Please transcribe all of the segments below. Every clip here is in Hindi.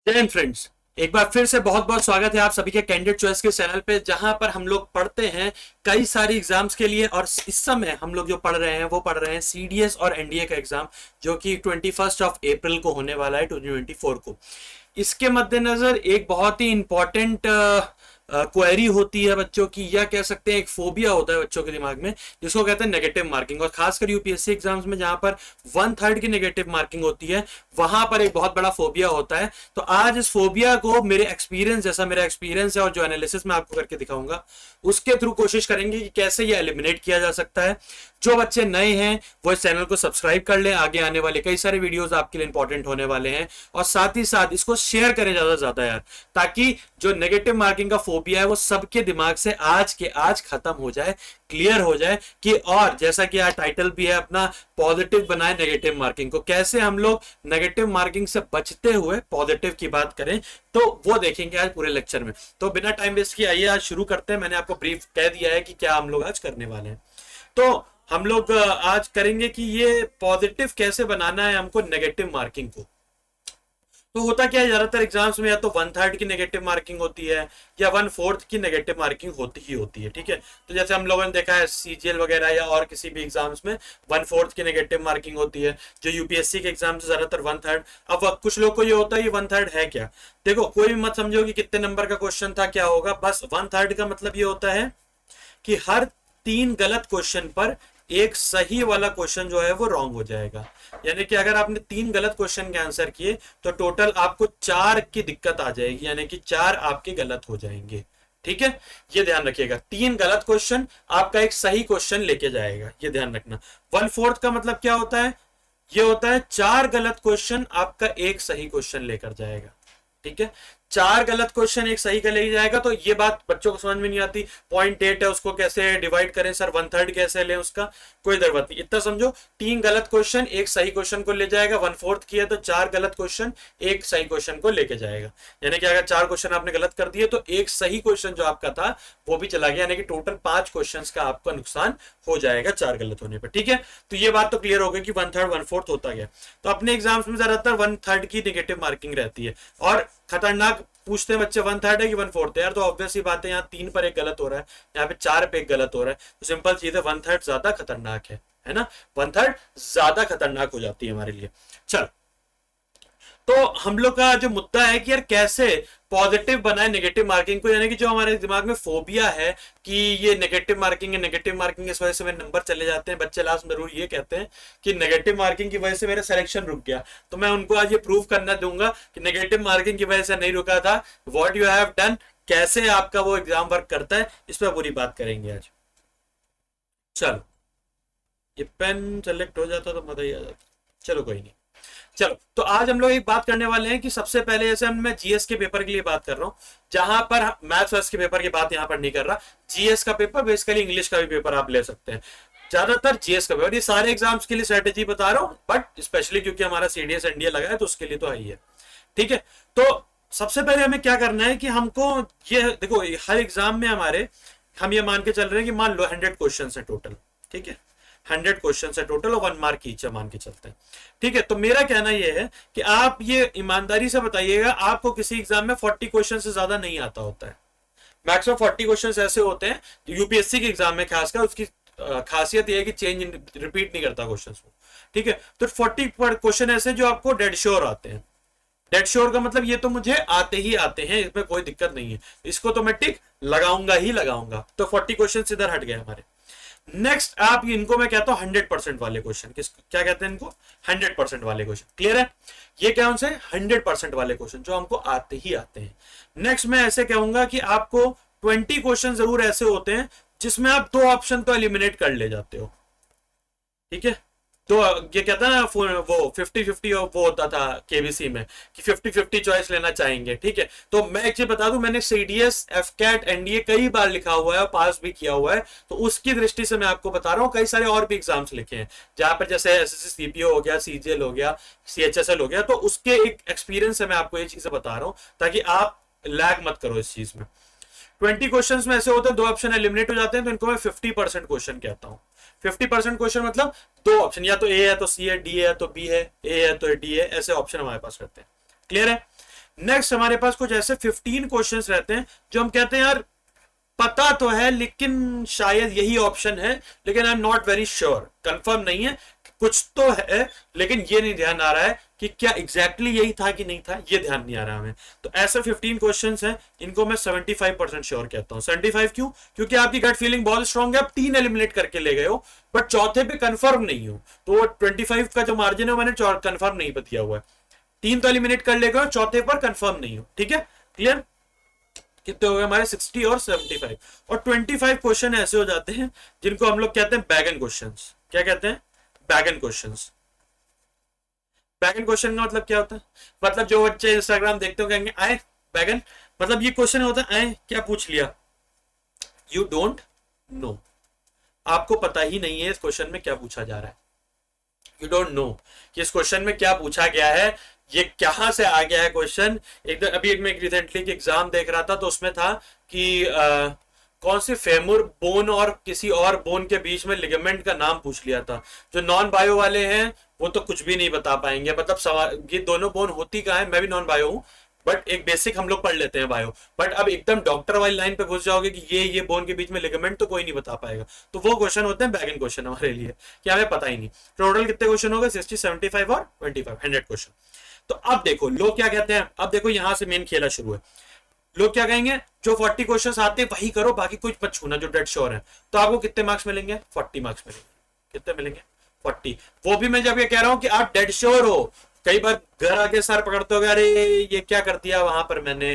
जय हिंद फ्रेंड्स। एक बार फिर से बहुत बहुत स्वागत है आप सभी के कैंडिडेट चॉइस के चैनल पे, जहां पर हम लोग पढ़ते हैं कई सारी एग्जाम्स के लिए। और इस समय हम लोग जो पढ़ रहे हैं वो पढ़ रहे हैं सीडीएस और एनडीए का एग्जाम, जो कि 21 अप्रैल को होने वाला है, 2024 को। इसके मद्देनजर एक बहुत ही इंपॉर्टेंट क्वेरी होती है बच्चों की, या कह सकते हैं एक फोबिया होता है बच्चों के दिमाग में, जिसको कहते हैं नेगेटिव मार्किंग। और खासकर यूपीएससी एग्जाम्स में जहां पर 1/3 की नेगेटिव मार्किंग होती है, वहां पर एक बहुत बड़ा फोबिया होता है। तो आज इस फोबिया को मेरे एक्सपीरियंस, जैसा मेरा एक्सपीरियंस है और जो एनालिसिस मैं आपको करके दिखाऊंगा, उसके थ्रू कोशिश करेंगे कि कैसे ये एलिमिनेट किया जा सकता है। जो बच्चे नए हैं वो इस चैनल को सब्सक्राइब कर लें, आगे आने वाले कई सारे वीडियोस आपके लिए इंपॉर्टेंट होने वाले हैं। और साथ ही साथ इसको शेयर करें ज्यादा से ज्यादा यार, ताकि जो नेगेटिव मार्किंग का फोबिया है वो सबके दिमाग से आज के आज खत्म हो जाए, क्लियर हो जाए। कि और जैसा कि यार टाइटल भी है अपना, पॉजिटिव बनाए नेगेटिव मार्किंग को, कैसे हम लोग नेगेटिव मार्किंग से बचते हुए पॉजिटिव की बात करें, तो वो देखेंगे आज पूरे लेक्चर में। तो बिना टाइम वेस्ट किए आइए आज शुरू करते हैं। मैंने आपको ब्रीफ कह दिया है कि क्या हम लोग आज करने वाले हैं। तो हम लोग आज करेंगे कि ये पॉजिटिव कैसे बनाना है हमको नेगेटिव मार्किंग को। तो होता क्या है, ज्यादातर एग्जाम्स में या तो 1/3 की नेगेटिव मार्किंग होती है या 1/4 की नेगेटिव मार्किंग होती ही होती है। ठीक है, तो जैसे हम लोगों ने देखा है सीजीएल वगैरह या और किसी भी एग्जाम्स में 1/4 की नेगेटिव मार्किंग होती है। जो यूपीएससी के एग्जाम्स ज्यादातर 1/3। अब कुछ लोग को ये होता है ये 1/3 है क्या। देखो, कोई भी मत समझो कि कितने नंबर का क्वेश्चन था क्या होगा। बस 1/3 का मतलब ये होता है कि हर 3 गलत क्वेश्चन पर एक सही वाला क्वेश्चन जो है वो रॉन्ग हो जाएगा। यानी कि अगर आपने 3 गलत क्वेश्चन के आंसर किए तो टोटल आपको 4 की दिक्कत आ जाएगी, यानी कि 4 आपके गलत हो जाएंगे। ठीक है, ये ध्यान रखिएगा। 3 गलत क्वेश्चन आपका एक सही क्वेश्चन लेके जाएगा, ये ध्यान रखना। 1/4 का मतलब क्या होता है, ये होता है 4 गलत क्वेश्चन आपका एक सही क्वेश्चन लेकर जाएगा। ठीक है, 4 गलत क्वेश्चन एक सही का ले जाएगा। तो ये बात बच्चों को समझ में नहीं आती, 0.8 है उसको कैसे डिवाइड करें सर, 1/3 कैसे लें, उसका कोई जरूरत नहीं। इतना समझो, 3 गलत क्वेश्चन एक सही क्वेश्चन को ले जाएगा। 1/4 किया तो 4 गलत क्वेश्चन एक सही क्वेश्चन को लेके जाएगा। यानी कि अगर 4 क्वेश्चन आपने गलत कर दिए तो एक सही क्वेश्चन जो आपका था वो भी चला गया, यानी कि टोटल 5 क्वेश्चन का आपका नुकसान हो जाएगा 4 गलत होने पर। ठीक है, तो ये बात तो क्लियर हो गई कि 1/3 1/4 होता गया। तो अपने एग्जाम्स में ज्यादातर 1/3 की नेगेटिव मार्किंग रहती है। और खतरनाक पूछते हैं बच्चे 1/3 है कि 1/4 है। यार तो ऑब्वियस ही बात है, यहाँ 3 पर एक गलत हो रहा है, यहाँ पे 4 पे एक गलत हो रहा है। तो सिंपल चीज है, 1/3 ज्यादा खतरनाक है ना। 1/3 ज्यादा खतरनाक हो जाती है हमारे लिए। चल, तो हम लोग का जो मुद्दा है कि यार कैसे पॉजिटिव बनाए नेगेटिव मार्किंग को, यानी कि जो हमारे दिमाग में फोबिया है कि ये नेगेटिव मार्किंग है, नेगेटिव मार्किंग इस वजह से मेरे नंबर चले जाते हैं। बच्चे लास्ट में जरूर ये कहते हैं कि नेगेटिव मार्किंग की वजह से मेरा सिलेक्शन रुक गया। तो मैं उनको आज ये प्रूव करना दूंगा कि नेगेटिव मार्किंग की वजह से नहीं रुका था। व्हाट यू हैव डन, कैसे आपका वो एग्जाम वर्क करता है, इस पर पूरी बात करेंगे आज। चलो, ये पेन सेलेक्ट हो जाता तो मजा ही आ जाता। चलो कोई नहीं। चलो, तो आज हम लोग एक बात करने वाले हैं कि सबसे पहले, जैसे मैं जीएस के पेपर के लिए बात कर रहा हूं, जहां पर मैथ्स के पेपर की बात यहां पर नहीं कर रहा। जीएस का पेपर, बेसिकली इंग्लिश का भी पेपर आप ले सकते हैं। ज्यादातर जीएस का पेपर, ये सारे एग्जाम्स के लिए स्ट्रेटेजी बता रहा हूं, बट स्पेशली क्योंकि हमारा सीडीएस एनडीए लगा है तो उसके लिए तो है ही है। ठीक है, तो सबसे पहले हमें क्या करना है कि हमको ये देखो, हर एग्जाम में हमारे, हम ये मान के चल रहे हैं कि मान लो 100 क्वेश्चन है टोटल। ठीक है, 100 क्वेश्चन है टोटल और 1 मार्क ईच मान के चलते हैं। ठीक है, तो मेरा कहना यह है कि आप ये ईमानदारी से बताइएगा, आपको किसी एग्जाम में 40 क्वेश्चन से ज्यादा नहीं आता होता है। मैक्सिमम 40 क्वेश्चन ऐसे होते हैं यूपीएससी के एग्जाम में, खासकर उसकी खासियत यह है कि चेंज रिपीट नहीं करता क्वेश्चन को। ठीक है, तो 40 क्वेश्चन ऐसे जो आपको डेड श्योर आते हैं। डेड श्योर का मतलब ये तो मुझे आते ही आते हैं, इसमें कोई दिक्कत नहीं है, इसको तो मैं टिक लगाऊंगा ही लगाऊंगा। तो 40 क्वेश्चन इधर हट गए हमारे। नेक्स्ट, आप इनको मैं कहता हूं 100% वाले क्वेश्चन। किस क्या कहते हैं इनको, 100% वाले क्वेश्चन। क्लियर है, ये क्या उनसे 100% वाले क्वेश्चन जो हमको आते ही आते हैं। नेक्स्ट, मैं ऐसे कहूंगा कि आपको 20 क्वेश्चन जरूर ऐसे होते हैं जिसमें आप 2 ऑप्शन तो एलिमिनेट कर ले जाते हो। ठीक है, तो ये कहता है ना वो 50-50 वो होता था केबीसी में कि 50-50 चॉइस लेना चाहेंगे। ठीक है, तो मैं एक चीज बता दूं, मैंने सीडीएस, एफकैट, एनडीए कई बार लिखा हुआ है और पास भी किया हुआ है। तो उसकी दृष्टि से मैं आपको बता रहा हूं, कई सारे और भी एग्जाम्स लिखे हैं जहां पर जैसे एसएससी सीपीओ हो गया, सीजीएल हो गया, सीएचएसएल हो गया। तो उसके एक एक्सपीरियंस से मैं आपको ये चीजें बता रहा हूं ताकि आप लैग मत करो इस चीज में। 20 क्वेश्चंस में ऐसे होते हैं 2 ऑप्शन एलिमिनेट हो जाते हैं, तो इनको मैं 50% क्वेश्चन कहता हूं। 50% क्वेश्चन मतलब 2 ऑप्शन, या तो ए है तो सी है, डी है तो बी है, ए है तो डी है, ऐसे ऑप्शन हमारे पास रहते हैं। क्लियर है। नेक्स्ट हमारे पास कुछ ऐसे 15 क्वेश्चंस रहते हैं जो हम कहते हैं यार पता तो है लेकिन शायद यही ऑप्शन है, लेकिन I am not very sure, confirm नहीं है, कुछ तो है लेकिन ये नहीं ध्यान आ रहा है कि क्या एग्जैक्टली यही था कि नहीं था, ये ध्यान नहीं आ रहा हमें। तो ऐसे 15 क्वेश्चंस हैं, इनको मैं 75% श्योर कहता हूं। 75 क्यों? क्योंकि आपकी गट फीलिंग बहुत स्ट्रांग है, आप 3 एलिमिनेट करके ले गए हो, बट चौथे पे कंफर्म नहीं हो, तो 25 का जो मार्जिन है मैंने कंफर्म नहीं दिया हुआ है। 3 तो एलिमिनेट कर ले गए, चौथे पर कंफर्म नहीं हो। ठीक है, क्लियर? कितने हो गए हमारे 60 और 75, और 25 क्वेश्चन ऐसे हो जाते हैं जिनको हम लोग कहते हैं बैगन क्वेश्चंस। क्या कहते हैं? बैगन क्वेश्चंस। बैगन क्वेश्चन का मतलब क्या होता है? मतलब जो बच्चे इंस्टाग्राम देखते हो कहेंगे आए बैगन, मतलब ये क्वेश्चन होता है आए क्या पूछ लिया, यू डोंट नो, आपको पता ही नहीं है इस क्वेश्चन में क्या पूछा जा रहा है। यू डोंट नो कि इस क्वेश्चन में क्या पूछा गया है, ये कहां से आ गया है क्वेश्चन। अभी मैं रिसेंटली की एग्जाम देख रहा था, तो उसमें था कि कौन सी फेमुर बोन और किसी और बोन के बीच में लिगामेंट का नाम पूछ लिया था। जो नॉन बायो वाले हैं वो तो कुछ भी नहीं बता पाएंगे, मतलब सवाल ये दोनों बोन होती कहाँ है, मैं भी नॉन बायो हूँ, बट एक बेसिक हम लोग पढ़ लेते हैं बायो, बट अब एकदम डॉक्टर वाली लाइन पे घुस जाओगे कि ये बोन के बीच में लिगामेंट, तो कोई नहीं बता पाएगा। तो वो क्वेश्चन होते हैं बैगन क्वेश्चन हमारे लिए, कि हमें पता ही नहीं। टोटल कितने क्वेश्चन हो गए? 60, 75 और 25, 100 क्वेश्चन। तो अब देखो लोग क्या कहते हैं, अब देखो यहां से मेन खेला शुरू है। लोग क्या कहेंगे, जो 40 क्वेश्चन आते हैं वही करो, बाकी कुछ मत छूना जो डेड श्योर है। तो आपको कितने मार्क्स मिलेंगे? 40 मार्क्स मिलेंगे। कितने मिलेंगे? 40। वो भी मैं जब ये कह रहा हूं कि आप डेड श्योर हो, कई बार घर आके सर पकड़ते हो, अरे ये क्या कर दिया वहां पर मैंने,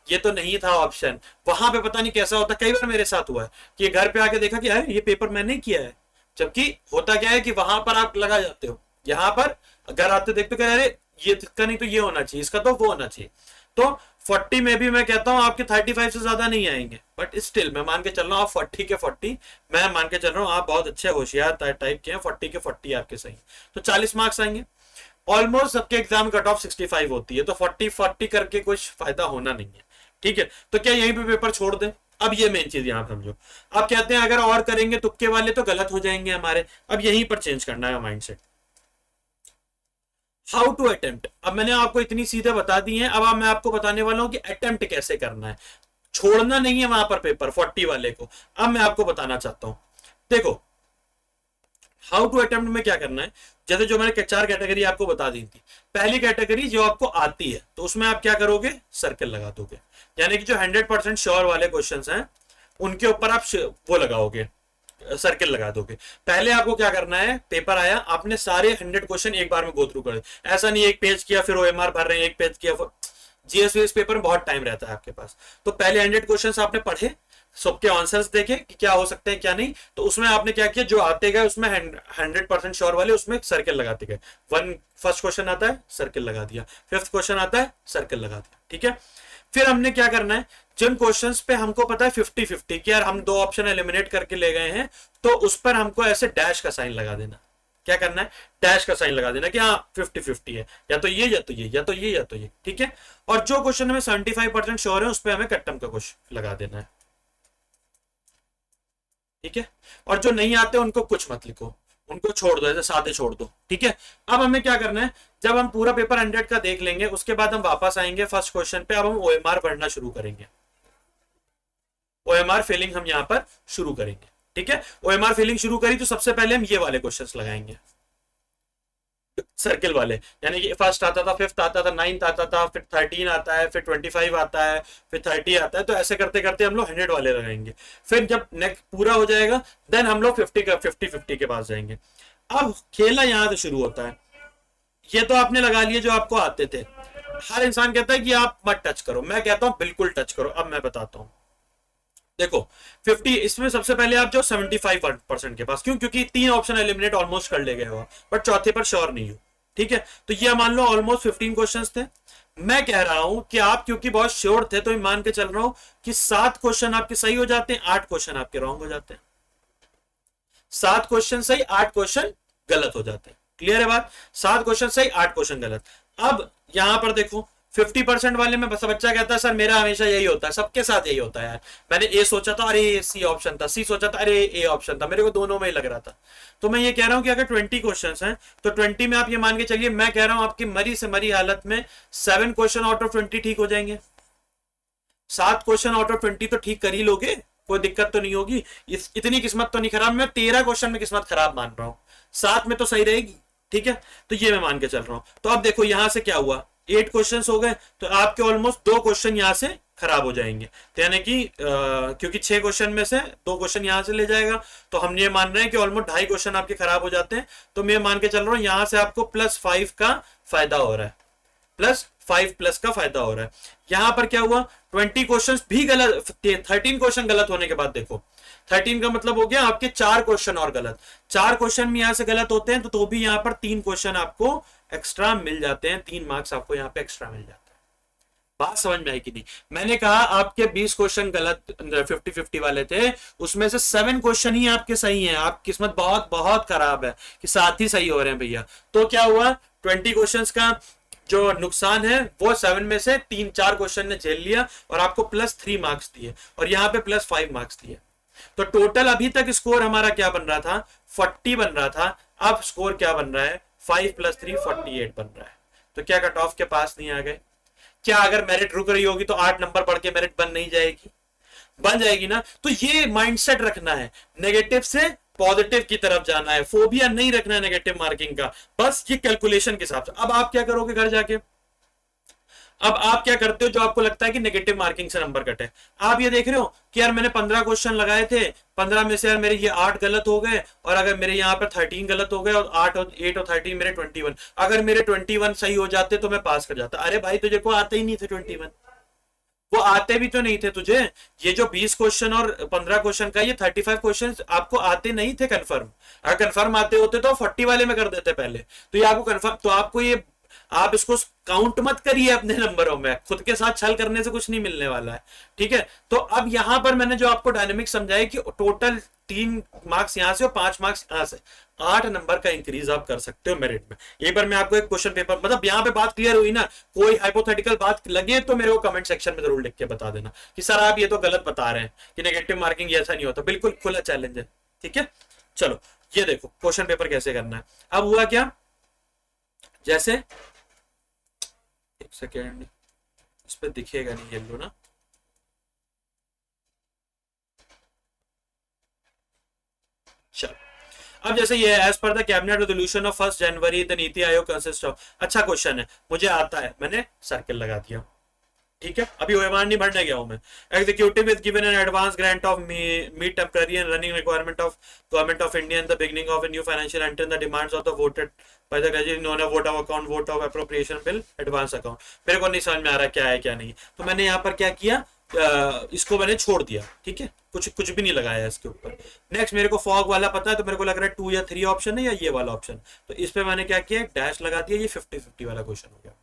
ये तो नहीं था ऑप्शन, वहां पे पता नहीं कैसा होता। कई बार मेरे साथ हुआ है कि घर पे आके देखा कि अरे ये पेपर मैंने किया है, जबकि होता क्या है कि वहां पर आप लगा जाते हो, यहाँ पर घर आते देखते हो अरे ये इसका नहीं तो ये होना चाहिए, इसका तो वो होना चाहिए। तो 40 में भी मैं कहता हूं आपके 35 से ज्यादा नहीं आएंगे, बट स्टिल मैं मान के चल रहा हूँ आप 40 के 40, मैं मान के चल रहा हूँ आप बहुत अच्छे होशियार टाइप के हैं, 40 के 40 आपके सही, तो 40 मार्क्स आएंगे। ऑलमोस्ट सबके एग्जाम कट ऑफ 65 होती है, तो 40 करके कुछ फायदा होना नहीं है। ठीक है, तो क्या यहीं पे पेपर छोड़ दें? अब ये मेन चीज यहां समझो। अब कहते हैं अगर और करेंगे तुक्के वाले तो गलत हो जाएंगे हमारे, अब यहीं पर चेंज करना है माइंडसेट। हाउ टू अटेम्प्ट, अब मैंने आपको इतनी सीधे बता दी है, अब मैं आपको बताने वाला हूं कि अटेम्प्ट कैसे करना है, छोड़ना नहीं है वहां पर पेपर 40 वाले को। अब मैं आपको बताना चाहता हूं, देखो हाउ टू अटेम्प्ट में क्या करना है। जैसे जो मैंने 4 कैटेगरी आपको बता दी थी, पहली कैटेगरी जो आपको आती है तो उसमें आप क्या करोगे, सर्कल लगा दोगे, यानी कि जो 100% श्योर वाले क्वेश्चंस हैं उनके ऊपर आप वो लगाओगे, सर्किल लगा दोगे। पहले आपको क्या करना है, पेपर आया आपने सारे 100 क्वेश्चन एक बार में गो थ्रू कर, ऐसा नहीं एक पेज किया फिर ओएमआर भर रहे हैं, एक पेज किया, जीएस पेपर में बहुत टाइम रहता है आपके पास। तो पहले 100 क्वेश्चन आपने पढ़े, सबके आंसर्स देखे कि क्या हो सकते हैं क्या नहीं, तो उसमें आपने क्या किया, जो आते गए उसमें 100% श्योर वाले उसमें सर्किल लगाते गए। फर्स्ट क्वेश्चन आता है सर्किल लगा दिया, 5th क्वेश्चन आता है सर्किल लगा दिया। ठीक है, फिर हमने क्या करना है, जिन क्वेश्चंस पे हमको पता है 50-50 कि यार हम 2 ऑप्शन एलिमिनेट करके ले गए हैं, तो उस पर हमको ऐसे डैश का साइन लगा देना। क्या करना है, डैश का साइन लगा देना कि हाँ 50-50 है, या तो ये या तो ये या तो ये या तो ये। ठीक है, और जो क्वेश्चन हमें 75% श्योर है उस पर हमें कट्टम का क्वेश्चन लगा देना है। ठीक है, और जो नहीं आते उनको कुछ मत लिखो, उनको छोड़ दो, ऐसे सादे छोड़ दो। ठीक है, अब हमें क्या करना है, जब हम पूरा पेपर 100 का देख लेंगे उसके बाद हम वापस आएंगे फर्स्ट क्वेश्चन पे, अब हम ओएमआर भरना शुरू करेंगे, ओएमआर फिलिंग हम यहां पर शुरू करेंगे। ठीक है, ओएमआर फिलिंग शुरू करी तो सबसे पहले हम ये वाले क्वेश्चंस लगाएंगे, सर्किल वाले, यानी कि फर्स्ट आता था, 5th आता था, 9th आता था, फिर 13 आता है, फिर 25 आता है, फिर 30 आता है, तो ऐसे करते करते हम लोग 100 वाले लगाएंगे। फिर जब नेक्स्ट पूरा हो जाएगा देन हम लोग 50 के पास जाएंगे। अब खेला यहां से शुरू होता है, ये तो आपने लगा लिए जो आपको आते थे। हर इंसान कहता है कि आप मत टच करो, मैं कहता हूं बिल्कुल टच करो। अब मैं बताता हूं, देखो 50 इसमें सबसे पहले आप जो 75% के पास, क्यों, क्योंकि 3 ऑप्शन एलिमिनेट ऑलमोस्ट कर ले गए हो, बट चौथे पर श्योर नहीं हो। ठीक है, तो ये मान लो ऑलमोस्ट 15 क्वेश्चंस थे। मैं कह रहा हूं कि आप क्योंकि बहुत श्योर थे तो मैं मान के चल रहा हूं कि 7 क्वेश्चन आपके सही हो जाते हैं, 8 क्वेश्चन आपके रॉन्ग हो जाते हैं। 7 क्वेश्चन सही, 8 क्वेश्चन गलत हो जाते हैं। क्लियर है बात, 7 क्वेश्चन सही, 8 क्वेश्चन गलत। अब यहां पर देखो 50% वाले में बस बच्चा कहता है सर मेरा हमेशा यही होता है, सबके साथ यही होता है यार, मैंने ए सोचा था अरे सी ऑप्शन था, सी सोचा था अरे ए ऑप्शन था, मेरे को दोनों में ही लग रहा था। तो मैं ये कह रहा हूं कि अगर 20 क्वेश्चंस हैं तो 20 में आप ये मान के चलिए, मैं कह रहा हूं आपकी मरी से मरी हालत में 7 क्वेश्चन आउट ऑफ 20 ठीक हो जाएंगे। 7 क्वेश्चन आउट ऑफ 20 तो ठीक कर ही लोगे, कोई दिक्कत तो नहीं होगी, इतनी किस्मत तो नहीं खराब। मैं 13 क्वेश्चन में किस्मत खराब मान रहा हूं, 7 में तो सही रहेगी, ठीक है। तो ये मैं मान के चल रहा हूं। तो अब देखो यहां से क्या हुआ, 8 क्वेश्चन हो गए, तो आपके ऑलमोस्ट 2 क्वेश्चन यहां से खराब हो जाएंगे, तो यानी कि क्योंकि 6 क्वेश्चन में से 2 क्वेश्चन यहां से ले जाएगा, तो हम ये मान रहे हैं कि ऑलमोस्ट 2.5 क्वेश्चन आपके खराब हो जाते हैं। तो मैं मान के चल रहा हूं यहां से आपको +5 का फायदा हो रहा है, +5 प्लस का फायदा हो रहा है। यहां पर क्या हुआ, 20 क्वेश्चन भी गलत, 13 क्वेश्चन गलत होने के बाद देखो 13 का मतलब हो गया आपके 4 क्वेश्चन और गलत, 4 क्वेश्चन भी यहां से गलत होते हैं तो भी यहां पर 3 क्वेश्चन आपको एक्स्ट्रा मिल जाते हैं, 3 मार्क्स आपको यहां पे एक्स्ट्रा मिल जाते हैं। बात समझ में आई कि नहीं? मैंने कहा आपके 20 क्वेश्चन गलत 50-50 वाले थे, उसमें से 7 क्वेश्चन ही आपके सही हैं, आपकी किस्मत बहुत बहुत खराब है कि 7 ही सही हो रहे हैं भैया। तो क्या हुआ, 20 क्वेश्चंस का जो नुकसान है वो 7 में से 3-4 क्वेश्चन ने झेल लिया और आपको +3 मार्क्स दिए, और यहां पे +5 मार्क्स दिए। तो टोटल अभी तक स्कोर हमारा क्या बन रहा था, 40 बन रहा था। अब स्कोर क्या बन रहा है, 5 + 3 48 बन रहा है। तो क्या कट ऑफ के पास नहीं आ गए? क्या अगर मेरिट रुक रही होगी तो 8 नंबर बढ़ के मेरिट बन नहीं जाएगी? बन जाएगी ना। तो ये माइंडसेट रखना है, नेगेटिव से पॉजिटिव की तरफ जाना है, फोबिया नहीं रखना है नेगेटिव मार्किंग का, बस ये कैलकुलेशन के हिसाब से। अब आप क्या करोगे घर जाके, अब आप क्या करते हो जो आपको लगता है कि नेगेटिव मार्किंग से नंबर कटे, आप ये देख रहे हो कि यार मैंने 15 क्वेश्चन लगाए थे, 15 में से यार मेरे ये 8 गलत हो गए, और अगर मेरे यहाँ पर 13 गलत हो गए और 8 और 8 और 13 मेरे 21, अगर मेरे 21 सही हो जाते तो मैं पास कर जाता। अरे भाई तुझे को आते ही नहीं थे 21, वो आते भी तो नहीं थे तुझे। ये जो 20 क्वेश्चन और 15 क्वेश्चन का ये 35 क्वेश्चन आपको आते नहीं थे कंफर्म। अगर कंफर्म आते होते तो 40 वाले में कर देते पहले। तो ये आपको कंफर्म, तो आपको ये, आप इसको काउंट मत करिए अपने नंबरों में, खुद के साथ छल करने से कुछ नहीं मिलने वाला है, ठीक है। तो अब यहां पर मैंने जो आपको डायनेमिक समझाया कि टोटल 3 मार्क्स यहां से और 5 मार्क्स यहां से, 8 नंबर का इंक्रीज आप कर सकते हो मेरिट में। एक बार मैं आपको एक क्वेश्चन पेपर, मतलब यहां पे बात क्लियर हुई ना, कोई हाइपोथेटिकल बात लगे तो मेरे को कमेंट सेक्शन में जरूर लिख के बता देना कि सर आप ये तो गलत बता रहे हैं कि नेगेटिव मार्किंग ऐसा नहीं होता। बिल्कुल खुला चैलेंज है, ठीक है। चलो ये देखो क्वेश्चन पेपर कैसे करना है। अब हुआ क्या, जैसे एक सेकेंड, इस पे दिखेगा नहीं येलो ना, चलो। अब जैसे ये एज पर the cabinet resolution of 1 January the NITI Aayog consist of, अच्छा क्वेश्चन है, मुझे आता है, मैंने सर्कल लगा दिया, ठीक है। अभी ओएमआर नहीं भरने गया हूं मैं। Executive is given an advance grant of meat temporary and running requirement of government of India in the beginning of a new financial and in the demands of the voted by the graduate known a vote of account, vote of appropriation bill, advance account. मेरे को नहीं समझ में आ रहा क्या है क्या नहीं, तो मैंने यहाँ पर क्या किया, इसको मैंने छोड़ दिया, ठीक है, कुछ कुछ भी नहीं लगाया इसके ऊपर। नेक्स्ट मेरे को फॉग वाला पता है, तो मेरे को लग रहा है 2 या 3 ऑप्शन है या ये वाला ऑप्शन, तो इस पे मैंने क्या किया, डैश लगा दिया, ये 50-50 वाला क्वेश्चन हो गया,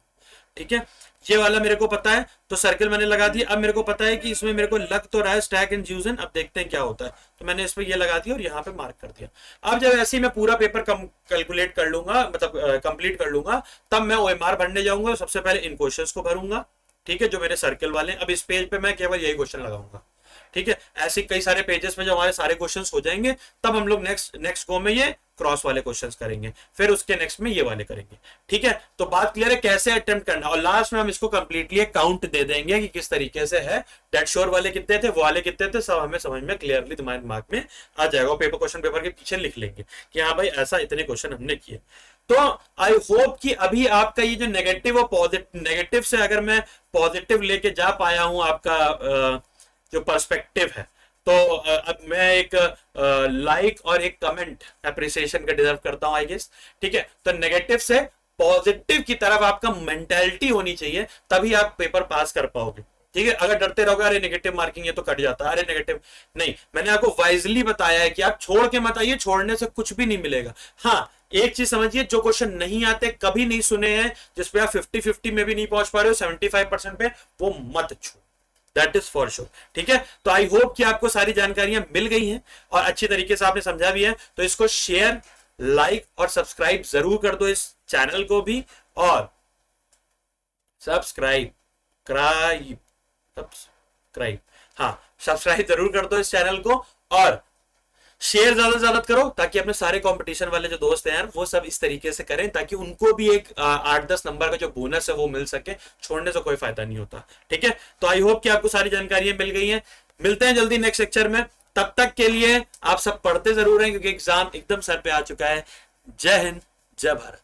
ठीक है। ये वाला मेरे को पता है तो सर्कल मैंने लगा दिया। अब मेरे को पता है कि इसमें मेरे को लग तो रहा है स्टैक एंड ड्यूजन, अब देखते हैं क्या होता है, तो मैंने इस पे ये लगा दिया और यहाँ पे मार्क कर दिया। अब जब ऐसे ही मैं पूरा पेपर कैलकुलेट कर लूंगा, मतलब कंप्लीट कर लूंगा, तब मैं ओएमआर भरने जाऊंगा। सबसे पहले इन क्वेश्चंस को भरूंगा, ठीक है, जो मेरे सर्कल वाले। अब इस पेज पे मैं केवल यही क्वेश्चन लगाऊंगा, ठीक है। ऐसे कई सारे पेजेस में जब हमारे सारे क्वेश्चंस हो जाएंगे, तब हम लोग नेक्स्ट गो में ये क्रॉस वाले क्वेश्चंस करेंगे, फिर उसके नेक्स्ट में ये वाले करेंगे, ठीक है। तो बात क्लियर है कैसे अटेम्प्ट करना, और लास्ट में हम इसको कंप्लीटली काउंट दे देंगे कि किस तरीके से है, डेट श्योर वाले कितने थे, वो वाले कितने थे, सब हमें समझ में क्लियरली दिमाग में आ जाएगा। पेपर क्वेश्चन पेपर के पीछे लिख लेंगे कि हाँ भाई ऐसा इतने क्वेश्चन हमने किए। तो आई होप कि अभी आपका ये जो नेगेटिव और पॉजिटिव, नेगेटिव से अगर मैं पॉजिटिव लेके जा पाया हूं, आपका जो पर्सपेक्टिव है, तो अब मैं एक लाइक और एक कमेंट अप्रिसिएशन का डिजर्व करता हूं आई गेस, ठीक है। तो नेगेटिव से पॉजिटिव की तरफ आपका मेंटालिटी होनी चाहिए, तभी आप पेपर पास कर पाओगे, ठीक है। अगर डरते रहोगे अरे नेगेटिव मार्किंग है तो कट जाता है, अरे नेगेटिव नहीं, मैंने आपको वाइजली बताया है कि आप छोड़ के मत आइए, छोड़ने से कुछ भी नहीं मिलेगा। हाँ एक चीज समझिए, जो क्वेश्चन नहीं आते, कभी नहीं सुने हैं, जिसपे आप 50-50 में भी नहीं पहुंच पा रहे हो 75% पे, वो मत छू, दैट इज फॉर श्योर, ठीक है। तो आई होप कि आपको सारी जानकारियां मिल गई हैं और अच्छी तरीके से आपने समझा भी है। तो इसको शेयर, लाइक और सब्सक्राइब जरूर कर दो इस चैनल को भी, और सब्सक्राइब क्राइब सब्सक्राइब, हाँ सब्सक्राइब जरूर कर दो इस चैनल को, और शेयर ज्यादा से ज्यादा करो ताकि अपने सारे कंपटीशन वाले जो दोस्त हैं यार वो सब इस तरीके से करें ताकि उनको भी एक 8-10 नंबर का जो बोनस है वो मिल सके, छोड़ने से कोई फायदा नहीं होता। ठीक है, तो आई होप कि आपको सारी जानकारियां मिल गई हैं। मिलते हैं जल्दी नेक्स्ट लेक्चर में, तब तक के लिए आप सब पढ़ते जरूर हैं क्योंकि एग्जाम एकदम सर पे आ चुका है। जय हिंद, जय भारत।